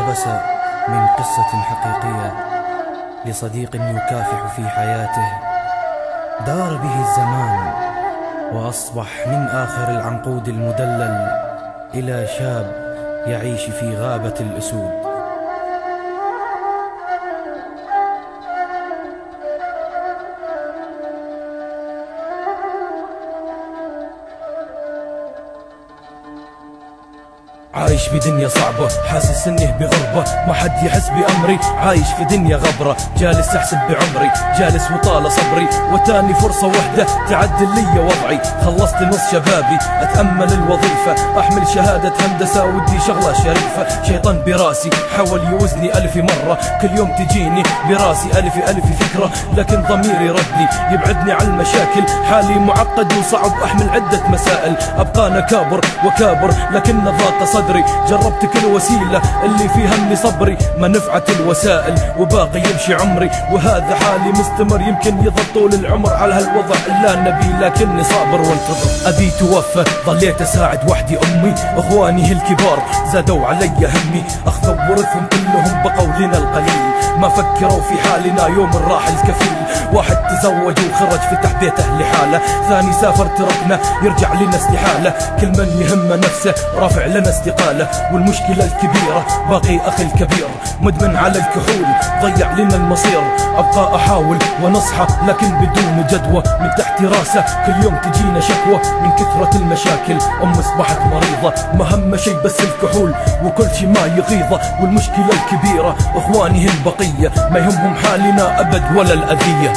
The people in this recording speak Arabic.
اقتبس من قصة حقيقية لصديق يكافح في حياته. دار به الزمان وأصبح من آخر العنقود المدلل إلى شاب يعيش في غابة الأسود. عايش في دنيا صعبة، حاسس اني بغربة، ما حد يحس بأمري، عايش في دنيا غبرة، جالس احسب بعمري، جالس وطال صبري، وتاني فرصة وحدة تعدل لي وضعي. خلصت نص شبابي اتأمل الوظيفة، احمل شهادة هندسة ودي شغلة شريفة. شيطان براسي حاول يوزني ألف مرة، كل يوم تجيني براسي ألف فكرة، لكن ضميري ردني يبعدني عن المشاكل. حالي معقد وصعب، احمل عدة مسائل، ابقى انا كابر وكابر لكن ضاق صدري. جربت كل وسيلة اللي فيها اني صبري ما نفعت الوسائل، وباقي يمشي عمري وهذا حالي مستمر. يمكن يظل طول العمر على هالوضع لا نبي، لكني صابر وانتظر. ابي توفى ظليت اساعد وحدي امي، اخواني الكبار زادوا علي همي، اخذوا ورثهم كلهم بقوا لنا القليل. ما فكروا في حالنا يوم الراحل كفيل. واحد تزوج وخرج فتح بيته لحاله، ثاني سافر تركنا يرجع لنا استحالة. كل من يهم نفسه رافع لنا استقالة، والمشكلة الكبيرة باقي أخي الكبير مدمن على الكحول ضيع لنا المصير. أبقى أحاول ونصحى لكن بدون جدوى، من تحت راسه كل يوم تجينا شكوى من كثرة المشاكل. أصبحت مريضة ما هم شي بس الكحول وكل شي ما يغيظه. والمشكلة الكبيرة إخواني البقية ما يهمهم حالنا أبد ولا الأذية.